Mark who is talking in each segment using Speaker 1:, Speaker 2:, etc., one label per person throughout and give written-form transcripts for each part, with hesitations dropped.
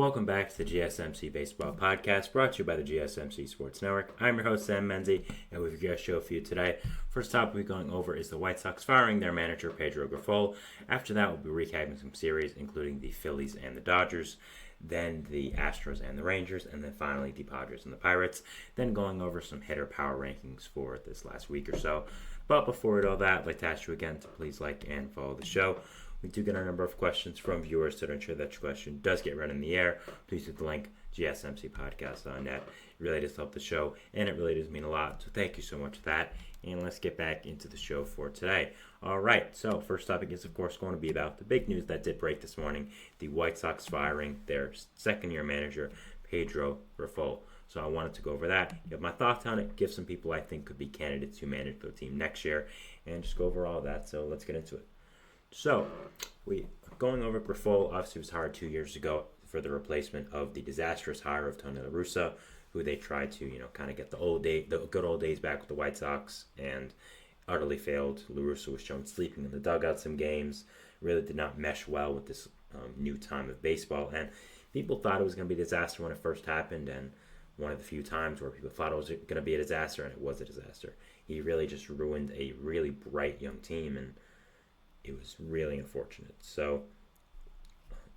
Speaker 1: Welcome back to the GSMC Baseball Podcast, brought to you by the GSMC Sports Network. I'm your host, Sam Menzie, and we've got a show for you today. First topic we're going over is the White Sox firing their manager, Pedro Grifol. After that, we'll be recapping some series, including the Phillies and the Dodgers, then the Astros and the Rangers, and then finally the Padres and the Pirates, then going over some hitter power rankings for this last week or so. But before we do all that, I'd like to ask you again to please like and follow the show. We do get a number of questions from viewers, so to ensure that your question does get read in the air, please hit the link, gsmcpodcast.net. It really does help the show, and it really does mean a lot, so thank you so much for that. And let's get back into the show for today. All right, so first topic is, of course, going to be about the big news that did break this morning, the White Sox firing their second-year manager, Pedro Grifol. So I wanted to go over that, give my thoughts on it, give some people I think could be candidates to manage the team next year, and just go over all that. So let's get into it. So, going over Grifol, obviously was hired 2 years ago for the replacement of the disastrous hire of Tony La Russa, who they tried to, kind of get the good old days back with the White Sox, and utterly failed. La Russa was shown sleeping in the dugout some games, really did not mesh well with this new time of baseball, and people thought it was going to be a disaster when it first happened, and one of the few times where people thought it was going to be a disaster, and it was a disaster. He really just ruined a really bright young team, and it was really unfortunate. So,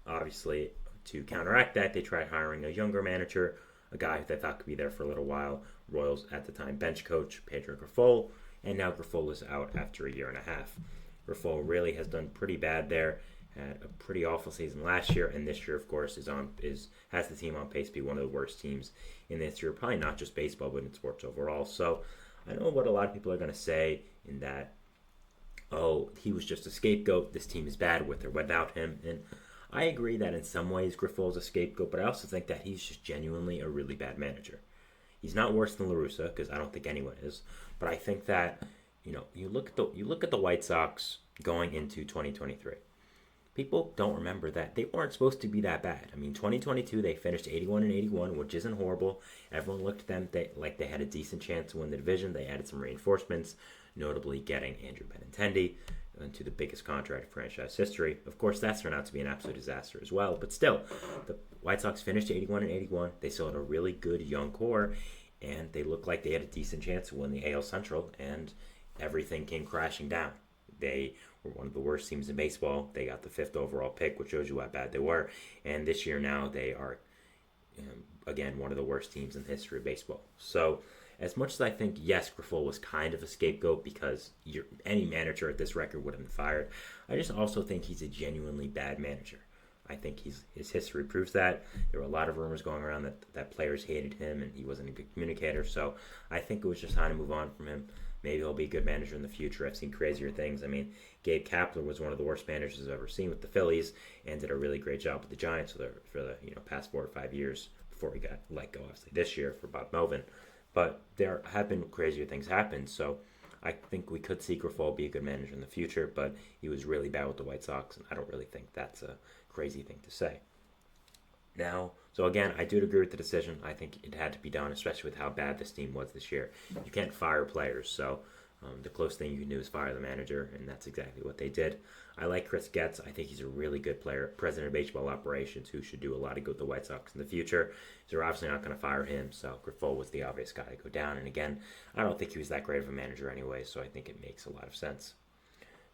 Speaker 1: obviously, to counteract that, they tried hiring a younger manager, a guy who they thought could be there for a little while. Royals, at the time, bench coach Pedro Grifol, and now Grifol is out after a year and a half. Grifol really has done pretty bad there. Had a pretty awful season last year, and this year, of course, has the team on pace to be one of the worst teams in the history of probably not just baseball, but in sports overall. So, I know what a lot of people are going to say in that, oh, he was just a scapegoat, this team is bad with or without him. And I agree that in some ways Grifol is a scapegoat, but I also think that he's just genuinely a really bad manager. He's not worse than La Russa, because I don't think anyone is, but I think that, you look at the White Sox going into 2023. People don't remember that they weren't supposed to be that bad. I mean, 2022, they finished 81-81, which isn't horrible. Everyone looked at them like they had a decent chance to win the division. They added some reinforcements, notably getting Andrew Benintendi into the biggest contract in franchise history. Of course, that's turned out to be an absolute disaster as well. But still, the White Sox finished 81-81. They still had a really good young core, and they looked like they had a decent chance to win the AL Central, and everything came crashing down. They were one of the worst teams in baseball. They got the 5th overall pick, which shows you how bad they were. And this year now, they are, again, one of the worst teams in the history of baseball. So, as much as I think, yes, Grifol was kind of a scapegoat because any manager at this record would have been fired, I just also think he's a genuinely bad manager. I think his history proves that. There were a lot of rumors going around that players hated him and he wasn't a good communicator. So I think it was just time to move on from him. Maybe he'll be a good manager in the future. I've seen crazier things. I mean, Gabe Kapler was one of the worst managers I've ever seen with the Phillies and did a really great job with the Giants for the past 4 or 5 years before he got let go, obviously, this year for Bob Melvin. But there have been crazier things happen, so I think we could see Grifol be a good manager in the future, but he was really bad with the White Sox, and I don't really think that's a crazy thing to say. Now, so again, I do agree with the decision. I think it had to be done, especially with how bad this team was this year. You can't fire players, so the closest thing you can do is fire the manager, and that's exactly what they did. I like Chris Getz. I think he's a really good player, president of baseball operations, who should do a lot of good with the White Sox in the future. So they're obviously not going to fire him, so Grifol was the obvious guy to go down. And again, I don't think he was that great of a manager anyway, so I think it makes a lot of sense.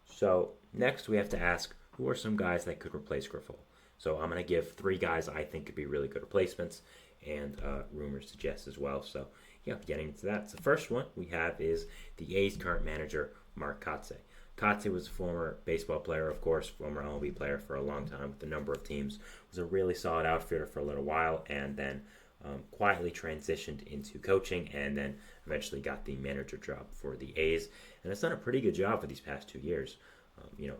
Speaker 1: So next we have to ask, who are some guys that could replace Grifol? So I'm going to give 3 guys I think could be really good replacements, and rumors suggest as well. So getting into that. So the first one we have is the A's current manager, Mark Kotsay. Kotsay was a former baseball player, of course, former MLB player for a long time with a number of teams. Was a really solid outfielder for a little while, and then quietly transitioned into coaching, and then eventually got the manager job for the A's, and has done a pretty good job for these past 2 years.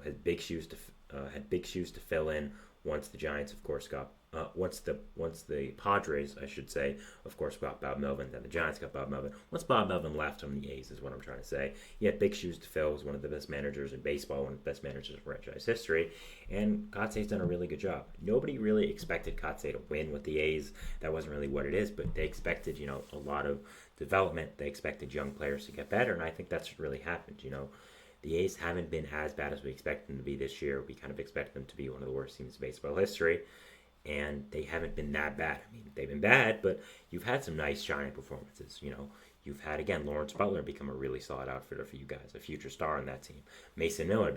Speaker 1: Had big shoes to fill in once the Giants, of course, got once the Padres, I should say, of course, got Bob Melvin. Then the Giants got Bob Melvin. Once Bob Melvin left from the A's is what I'm trying to say. He had big shoes to fill. He was one of the best managers in baseball, one of the best managers in franchise history, and Kotsay's done a really good job. Nobody really expected Kotsay to win with the A's. That wasn't really what it is, but they expected, a lot of development. They expected young players to get better, and I think that's what really happened. The A's haven't been as bad as we expected them to be this year. We kind of expect them to be one of the worst teams in baseball history. and they haven't been that bad. I mean, they've been bad, but you've had some nice shining performances. You've had, again, Lawrence Butler become a really solid outfitter for you guys, a future star on that team. Mason Miller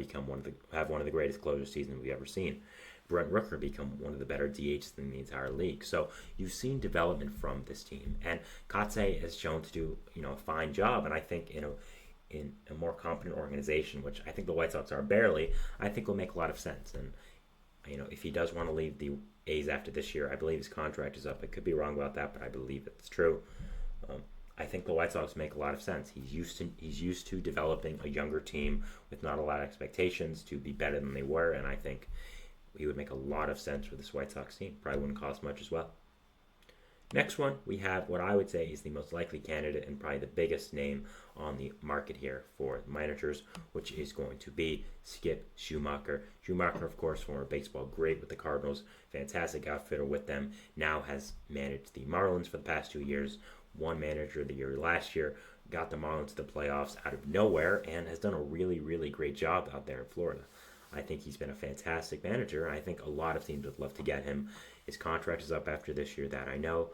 Speaker 1: have one of the greatest closure seasons we've ever seen. Brent Rooker become one of the better DHs in the entire league. So you've seen development from this team, and Kotsay has shown to do a fine job. And I think in a more competent organization, which I think the White Sox are barely, I think will make a lot of sense. And if he does want to leave the A's after this year, I believe his contract is up. I could be wrong about that, but I believe it's true. I think the White Sox make a lot of sense. He's used to developing a younger team with not a lot of expectations to be better than they were, and I think he would make a lot of sense for this White Sox team. Probably wouldn't cost much as well. Next one, we have what I would say is the most likely candidate and probably the biggest name on the market here for managers, which is going to be Skip Schumacher. Schumacher, of course, former baseball great with the Cardinals, fantastic outfitter with them, now has managed the Marlins for the past 2 years, won Manager of the Year last year, got the Marlins to the playoffs out of nowhere, and has done a really, really great job out there in Florida. I think he's been a fantastic manager, and I think a lot of teams would love to get him. His contract is up after this year, that I know.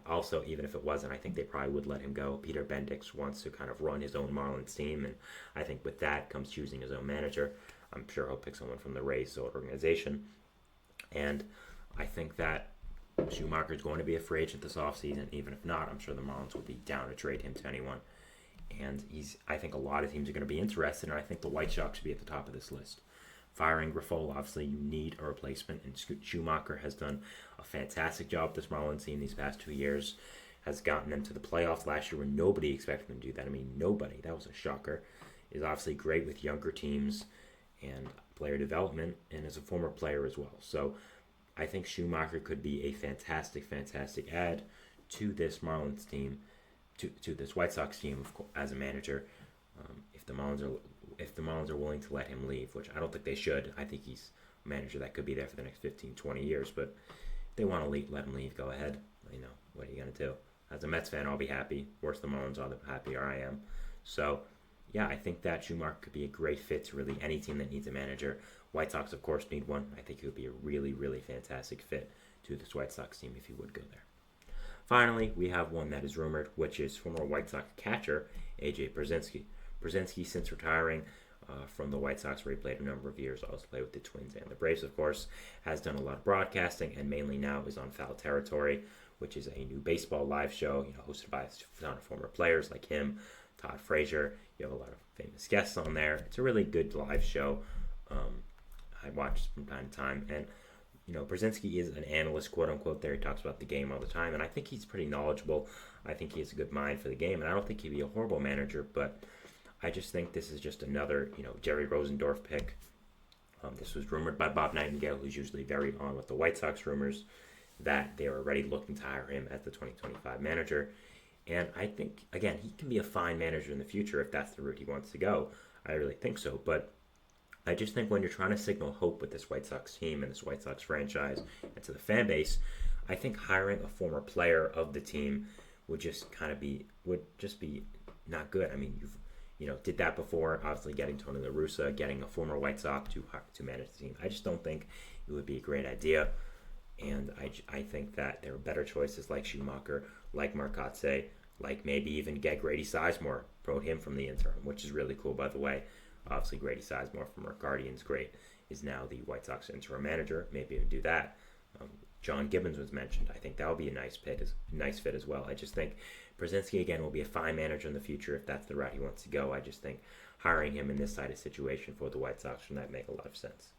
Speaker 1: Also, even if it wasn't, I think they probably would let him go. Peter Bendix wants to kind of run his own Marlins team, and I think with that comes choosing his own manager. I'm sure he'll pick someone from the Rays organization. And I think that Schumacher is going to be a free agent this offseason. Even if not, I'm sure the Marlins will be down to trade him to anyone. And I think a lot of teams are going to be interested, and I think the White Sox should be at the top of this list. Firing Grifol, obviously you need a replacement, and Schumacher has done a fantastic job with this Marlins team these past 2 years, has gotten them to the playoffs last year when nobody expected them to do that. I mean, nobody. That was a shocker. Is obviously great with younger teams and player development, and is a former player as well. So I think Schumacher could be a fantastic, fantastic add to this Marlins team, to this White Sox team as a manager. If the Marlins are willing to let him leave, which I don't think they should. I think he's a manager that could be there for the next 15, 20 years. But if they want to let him leave, go ahead. What are you going to do? As a Mets fan, I'll be happy. Worse the Marlins are, the happier I am. So, yeah, I think that Schumacher could be a great fit to really any team that needs a manager. White Sox, of course, need one. I think he would be a really, really fantastic fit to this White Sox team if he would go there. Finally, we have one that is rumored, which is former White Sox catcher A.J. Pierzynski. Pierzynski, since retiring from the White Sox, where he played a number of years, also played with the Twins and the Braves, of course, has done a lot of broadcasting, and mainly now is on Foul Territory, which is a new baseball live show, hosted by a ton of former players like him, Todd Frazier. You have a lot of famous guests on there. It's a really good live show. I watch from time to time, and Pierzynski is an analyst, quote unquote. There, he talks about the game all the time, and I think he's pretty knowledgeable. I think he has a good mind for the game, and I don't think he'd be a horrible manager, but I just think this is just another, Jerry Rosendorf pick. This was rumored by Bob Nightingale, who's usually very on with the White Sox rumors, that they are already looking to hire him as the 2025 manager. And I think, again, he can be a fine manager in the future if that's the route he wants to go. I really think so. But I just think when you're trying to signal hope with this White Sox team and this White Sox franchise and to the fan base, I think hiring a former player of the team would just be not good. I mean, you've did that before, obviously getting Tony La Russa, getting a former White Sox to manage the team. I just don't think it would be a great idea. And I think that there are better choices like Schumacher, like Mark Kotsay, like maybe even get Grady Sizemore, promote him from the interim, which is really cool, by the way. Obviously, Grady Sizemore from our Guardians, great, is now the White Sox interim manager. Maybe even do that. John Gibbons was mentioned. I think that would be a nice fit as well. I just think Pierzynski, again, will be a fine manager in the future if that's the route he wants to go. I just think hiring him in this side of situation for the White Sox would not make a lot of sense.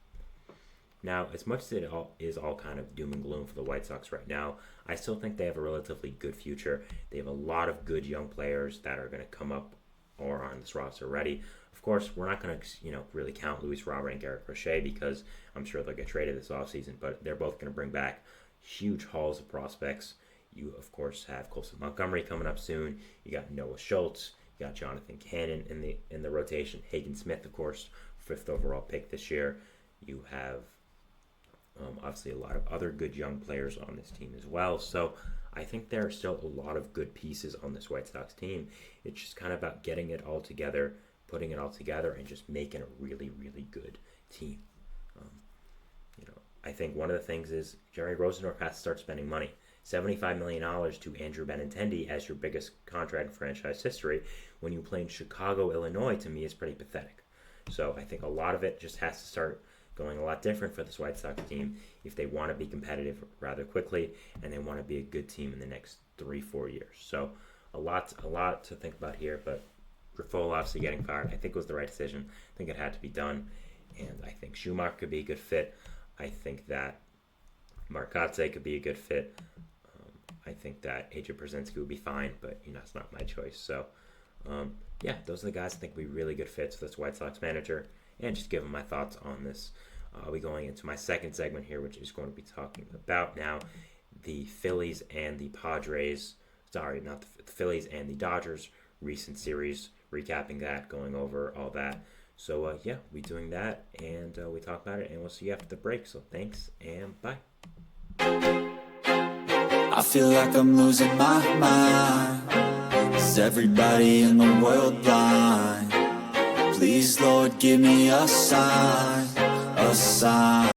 Speaker 1: Now, as much as it is all kind of doom and gloom for the White Sox right now, I still think they have a relatively good future. They have a lot of good young players that are going to come up or on this roster already. Of course, we're not going to, really count Luis Robert and Garrett Crochet because I'm sure they'll get traded this offseason, but they're both going to bring back huge hauls of prospects. You, of course, have Colson Montgomery coming up soon. You got Noah Schultz. You got Jonathan Cannon in the rotation. Hagen Smith, of course, 5th overall pick this year. You have obviously a lot of other good young players on this team as well. So I think there are still a lot of good pieces on this White Sox team. It's just kind of about getting it all together, putting it all together, and just making a really, really good team. I think one of the things is Jerry Rosendorf has to start spending money. $75 million to Andrew Benintendi as your biggest contract in franchise history when you play in Chicago, Illinois, to me is pretty pathetic. So I think a lot of it just has to start going a lot different for this White Sox team if they want to be competitive rather quickly and they want to be a good team in the next 3-4 years. So a lot to think about here, but Grifol obviously getting fired, I think was the right decision. I think it had to be done, and I think Schumacher could be a good fit. I think that Marcotte could be a good fit. I think that AJ Pierzynski would be fine, but it's not my choice. So, those are the guys I think would be really good fits for this White Sox manager, and just give them my thoughts on this. I'll be going into my second segment here, which is going to be talking about now the Phillies and the Padres. Sorry, not the Phillies and the Dodgers recent series, recapping that, going over all that. So, we'll be doing that, and we talk about it, and we'll see you after the break. So, thanks, and bye.
Speaker 2: I feel like I'm losing my mind. Is everybody in the world blind? Please, Lord, give me a sign, a sign.